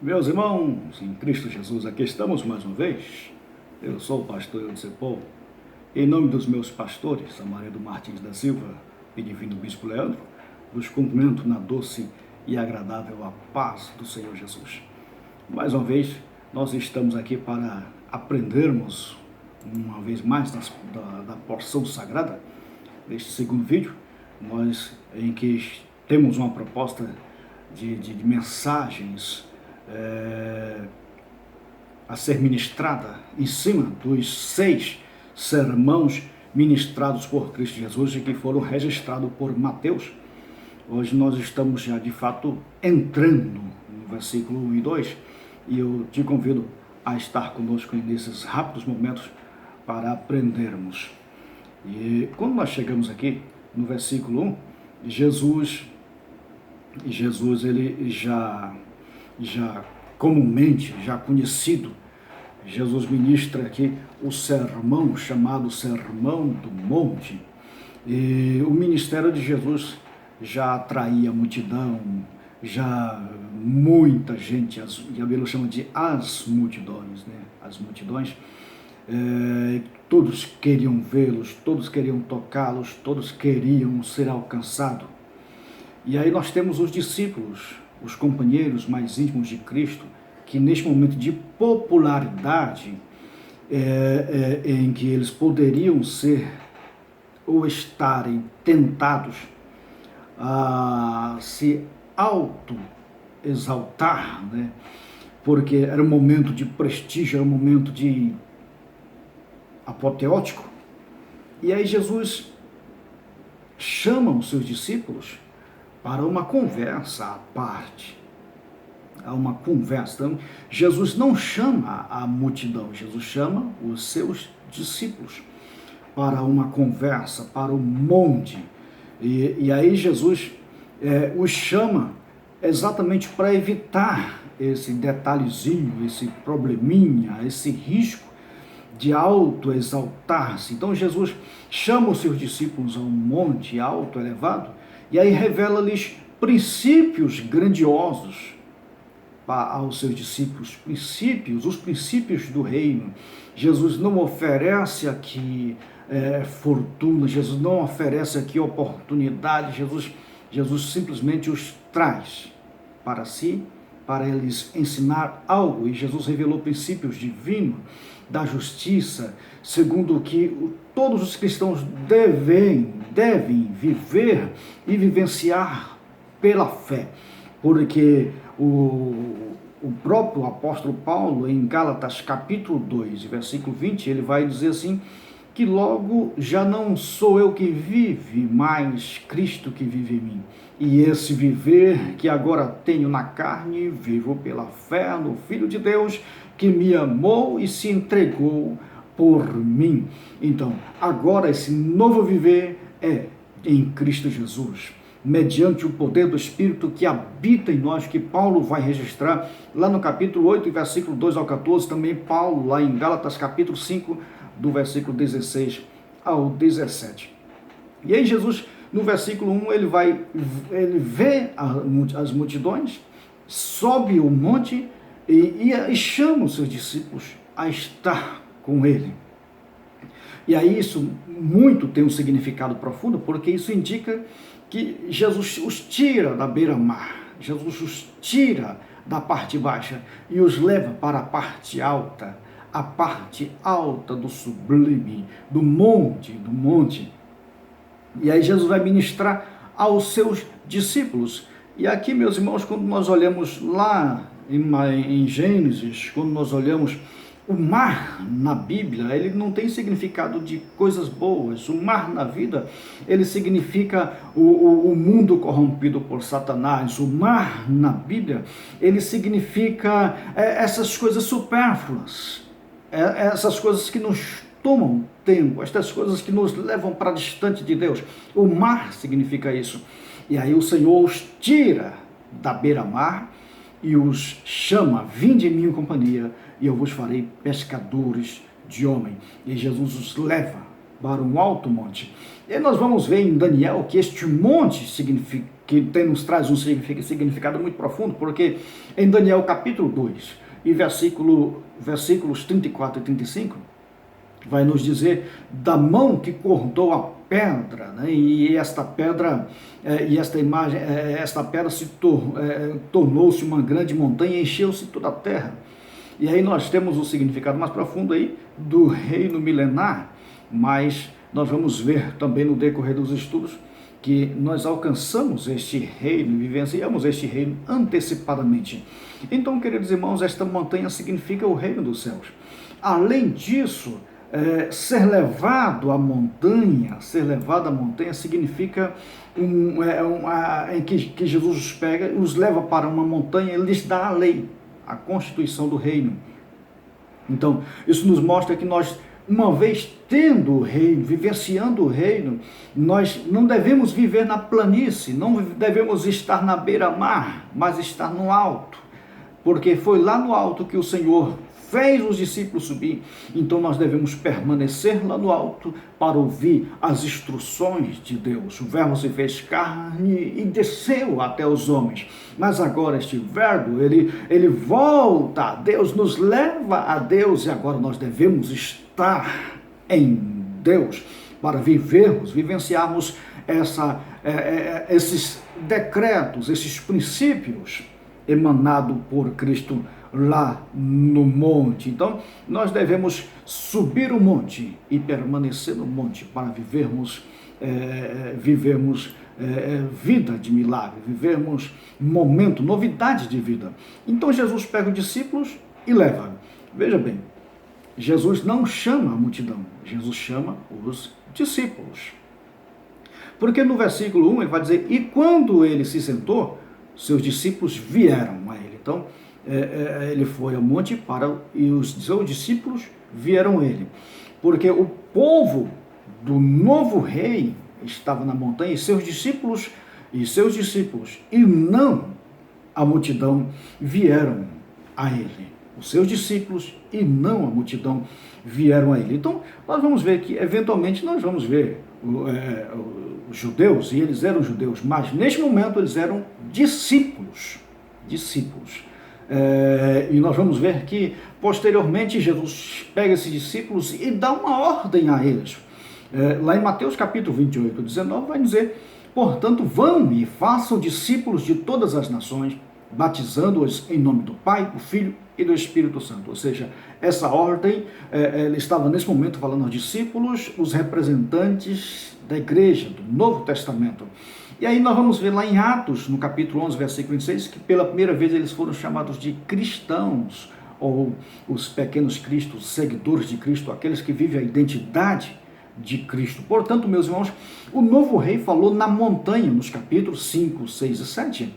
Meus irmãos, em Cristo Jesus, aqui estamos mais uma vez. Eu sou o pastor Eudiceu Paulo. Em nome dos meus pastores, Amaredo Martins da Silva e Divino Bispo Leandro, vos cumprimento na doce e agradável a paz do Senhor Jesus. Mais uma vez, nós estamos aqui para aprendermos uma vez mais da porção sagrada deste segundo vídeo, em que temos uma proposta de mensagens a ser ministrada em cima dos 6 sermãos ministrados por Cristo Jesus e que foram registrados por Mateus. Hoje nós estamos já de fato entrando no versículo 1 e 2 e eu te convido a estar conosco nesses rápidos momentos para aprendermos. E quando nós chegamos aqui no versículo 1, Jesus ele já comumente, já conhecido, Jesus ministra aqui o sermão chamado Sermão do Monte. E o ministério de Jesus já atraía a multidão, já muita gente, a Bíblia chama de as multidões, né? As multidões, todos queriam vê-los, todos queriam tocá-los, todos queriam ser alcançados. E aí nós temos os discípulos, os companheiros mais íntimos de Cristo, que neste momento de popularidade, em que eles poderiam ser ou estarem tentados a se auto-exaltar, né? Porque era um momento de prestígio, era um momento de apoteótico. E aí Jesus chama os seus discípulos para uma conversa à parte, a uma conversa. Então, Jesus não chama a multidão, Jesus chama os seus discípulos para uma conversa, para o monte. E aí Jesus os chama exatamente para evitar esse detalhezinho, esse probleminha, esse risco de auto-exaltar-se. Então Jesus chama os seus discípulos a um monte alto, elevado, e aí revela-lhes princípios grandiosos aos seus discípulos, os princípios do reino. Jesus não oferece aqui fortuna, Jesus não oferece aqui oportunidade, Jesus simplesmente os traz para si, para eles ensinar algo. E Jesus revelou princípios divinos da justiça, segundo o que todos os cristãos devem viver e vivenciar pela fé. Porque o próprio apóstolo Paulo, em Gálatas capítulo 2, versículo 20, ele vai dizer assim, que logo já não sou eu que vive, mas Cristo que vive em mim. E esse viver que agora tenho na carne, vivo pela fé no Filho de Deus, que me amou e se entregou por mim. Então, agora esse novo viver é em Cristo Jesus, mediante o poder do Espírito que habita em nós, que Paulo vai registrar lá no capítulo 8, versículo 2 ao 14, também Paulo lá em Gálatas capítulo 5, do versículo 16 ao 17. E aí Jesus, no versículo 1, ele vê as multidões, sobe o monte e chama os seus discípulos a estar com ele. E aí isso muito tem um significado profundo, porque isso indica que Jesus os tira da beira-mar, Jesus os tira da parte baixa e os leva para a parte alta do sublime, do monte. E aí Jesus vai ministrar aos seus discípulos. E aqui, meus irmãos, quando nós olhamos lá em Gênesis, quando nós olhamos o mar na Bíblia, ele não tem significado de coisas boas. O mar na vida, ele significa o mundo corrompido por Satanás. O mar na Bíblia, ele significa essas coisas supérfluas, essas coisas que nos tomam tempo, estas coisas que nos levam para distante de Deus. O mar significa isso. E aí o Senhor os tira da beira-mar e os chama, vinde em minha companhia, e eu vos farei pescadores de homem. E Jesus os leva para um alto monte. E nós vamos ver em Daniel que este monte nos traz um significado muito profundo, porque em Daniel capítulo 2 e versículos 34 e 35, vai nos dizer da mão que cortou a pedra, né? E esta pedra, esta pedra tornou-se uma grande montanha e encheu-se toda a terra. E aí nós temos um significado mais profundo aí do reino milenar, mas nós vamos ver também no decorrer dos estudos que nós alcançamos este reino, vivenciamos este reino antecipadamente. Então, queridos irmãos, esta montanha significa o reino dos céus. Além disso, ser levado à montanha significa em que Jesus os pega, os leva para uma montanha e lhes dá a lei, a constituição do reino. Então, isso nos mostra que nós, uma vez tendo o reino, vivenciando o reino, nós não devemos viver na planície, não devemos estar na beira-mar, mas estar no alto, porque foi lá no alto que o Senhor fez os discípulos subir. Então nós devemos permanecer lá no alto para ouvir as instruções de Deus. O verbo se fez carne e desceu até os homens. Mas agora este verbo, ele volta a Deus, nos leva a Deus, e agora nós devemos estar em Deus para vivenciarmos esses decretos, esses princípios emanados por Cristo lá no monte. Então, nós devemos subir o monte e permanecer no monte para vivermos vida de milagre, vivermos momento, novidade de vida. Então, Jesus pega os discípulos e leva. Veja bem, Jesus não chama a multidão, Jesus chama os discípulos. Porque no versículo 1 ele vai dizer, e quando ele se sentou, seus discípulos vieram a ele. Então, ele foi ao monte e os seus discípulos vieram a ele. Porque o povo do novo rei estava na montanha e seus discípulos, e não a multidão, vieram a ele. Os seus discípulos e não a multidão vieram a ele. Então, nós vamos ver que, eventualmente, nós vamos ver os judeus, e eles eram judeus, mas neste momento eles eram discípulos. E nós vamos ver que, posteriormente, Jesus pega esses discípulos e dá uma ordem a eles. Lá em Mateus capítulo 28, 19, vai dizer, portanto, vão e façam discípulos de todas as nações, batizando-os em nome do Pai, do Filho e do Espírito Santo. Ou seja, essa ordem, ele estava nesse momento falando aos discípulos, os representantes da igreja, do Novo Testamento. E aí nós vamos ver lá em Atos, no capítulo 11, versículo 26, que pela primeira vez eles foram chamados de cristãos, ou os pequenos cristos, seguidores de Cristo, aqueles que vivem a identidade de Cristo. Portanto, meus irmãos, o novo rei falou na montanha, nos capítulos 5, 6 e 7,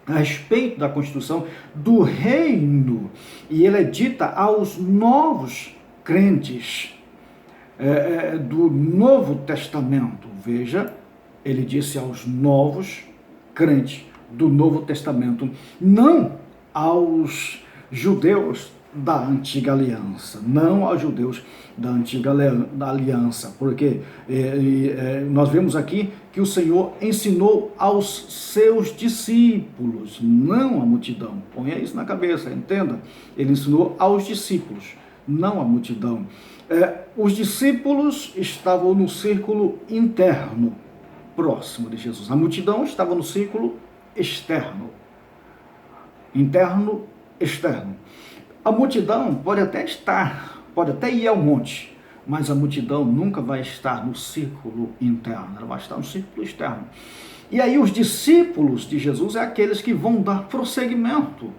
a respeito da constituição do reino, e ele é dita aos novos crentes do Novo Testamento. Veja, ele disse aos novos crentes do Novo Testamento, não aos judeus da antiga aliança, não aos judeus da antiga aliança, porque nós vemos aqui que o Senhor ensinou aos seus discípulos, não à multidão. Ponha isso na cabeça, entenda. Ele ensinou aos discípulos, não à multidão. Os discípulos estavam no círculo interno, próximo de Jesus. A multidão estava no círculo externo, interno, externo. A multidão pode até ir ao monte, mas a multidão nunca vai estar no círculo interno, ela vai estar no círculo externo. E aí os discípulos de Jesus é aqueles que vão dar prosseguimento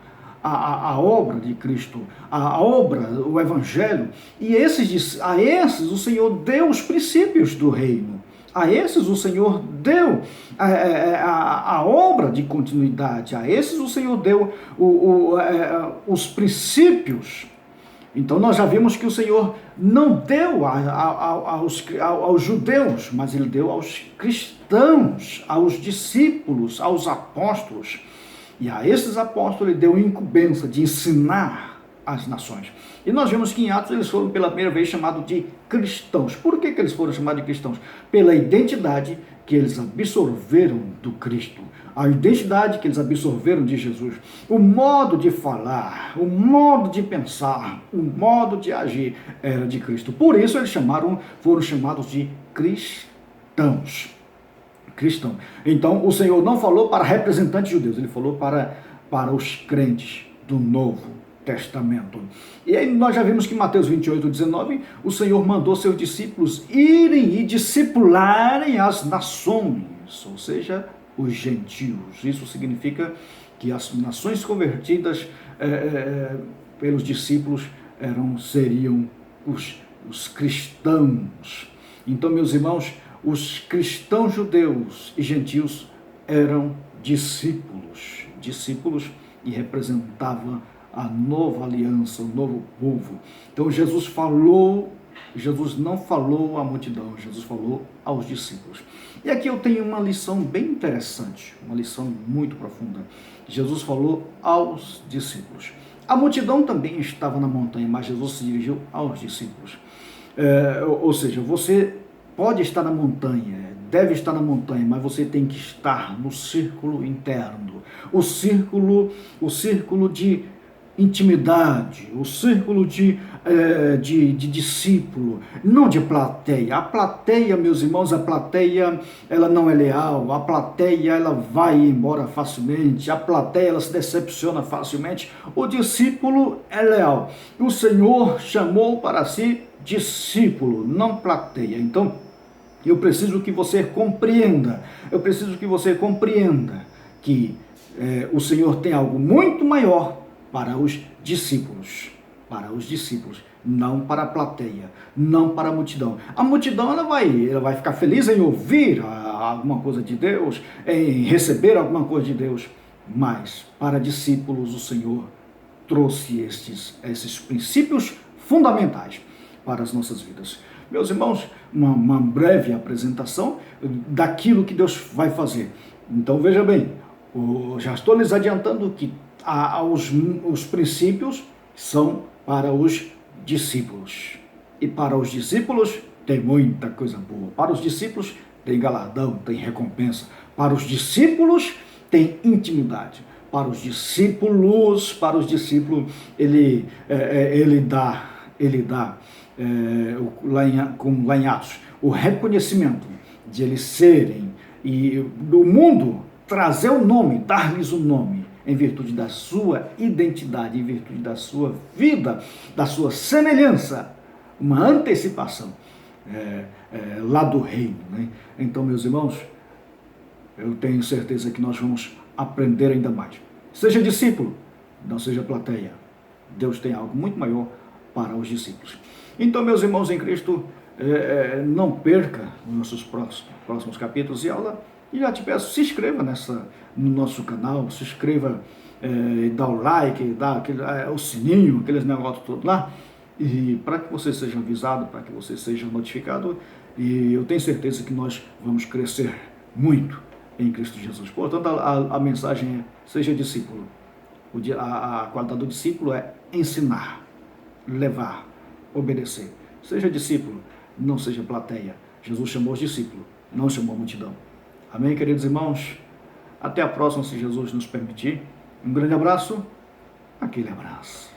à obra de Cristo, à obra, o Evangelho, e a esses o Senhor deu os princípios do reino. A esses o Senhor deu a obra de continuidade, a esses o Senhor deu os princípios. Então nós já vimos que o Senhor não deu aos judeus, mas ele deu aos cristãos, aos discípulos, aos apóstolos. E a esses apóstolos ele deu a incumbência de ensinar as nações. E nós vemos que em Atos eles foram pela primeira vez chamados de cristãos. Por que eles foram chamados de cristãos? Pela identidade que eles absorveram do Cristo. a identidade que eles absorveram de Jesus, o modo de falar, o modo de pensar, o modo de agir era de Cristo. Por isso eles foram chamados de cristãos. Cristão. Então o Senhor não falou para representantes judeus, ele falou para os crentes do Novo Testamento. E aí nós já vimos que em Mateus 28:19, o Senhor mandou seus discípulos irem e discipularem as nações, ou seja, os gentios. Isso significa que as nações convertidas pelos discípulos seriam os cristãos. Então, meus irmãos, os cristãos judeus e gentios eram discípulos e representavam a nova aliança, o novo povo. Então Jesus não falou à multidão, Jesus falou aos discípulos. E aqui eu tenho uma lição bem interessante, uma lição muito profunda. Jesus falou aos discípulos. A multidão também estava na montanha, mas Jesus se dirigiu aos discípulos. Ou seja, você pode estar na montanha, deve estar na montanha, mas você tem que estar no círculo interno, o círculo de intimidade, o círculo de discípulo, não de plateia. A plateia, meus irmãos, ela não é leal, a plateia ela vai embora facilmente, a plateia ela se decepciona facilmente, o discípulo é leal. O Senhor chamou para si discípulo, não plateia. Então, eu preciso que você compreenda que o Senhor tem algo muito maior para os discípulos, não para a plateia, não para a multidão. A multidão ela vai ficar feliz em ouvir alguma coisa de Deus, em receber alguma coisa de Deus, mas para discípulos o Senhor trouxe esses princípios fundamentais para as nossas vidas. Meus irmãos, uma breve apresentação daquilo que Deus vai fazer. Então veja bem, já estou lhes adiantando que os princípios são para os discípulos. E para os discípulos tem muita coisa boa. Para os discípulos tem galardão, tem recompensa. Para os discípulos tem intimidade. Para os discípulos ele dá lá em Atos, o reconhecimento de eles serem e do mundo trazer o nome, dar-lhes o nome, em virtude da sua identidade, em virtude da sua vida, da sua semelhança, uma antecipação lá do reino, né? Então, meus irmãos, eu tenho certeza que nós vamos aprender ainda mais. Seja discípulo, não seja plateia. Deus tem algo muito maior para os discípulos. Então, meus irmãos em Cristo, não perca os nossos próximos capítulos de aula. E já te peço, se inscreva no nosso canal, se inscreva, dá o like, dá o sininho, aqueles negócios todos lá, e para que você seja avisado, para que você seja notificado, e eu tenho certeza que nós vamos crescer muito em Cristo Jesus. Portanto, a mensagem é: seja discípulo. A qualidade do discípulo é ensinar, levar, obedecer. Seja discípulo, não seja plateia. Jesus chamou os discípulos, não chamou a multidão. Amém, queridos irmãos? Até a próxima, se Jesus nos permitir. Um grande abraço, aquele abraço.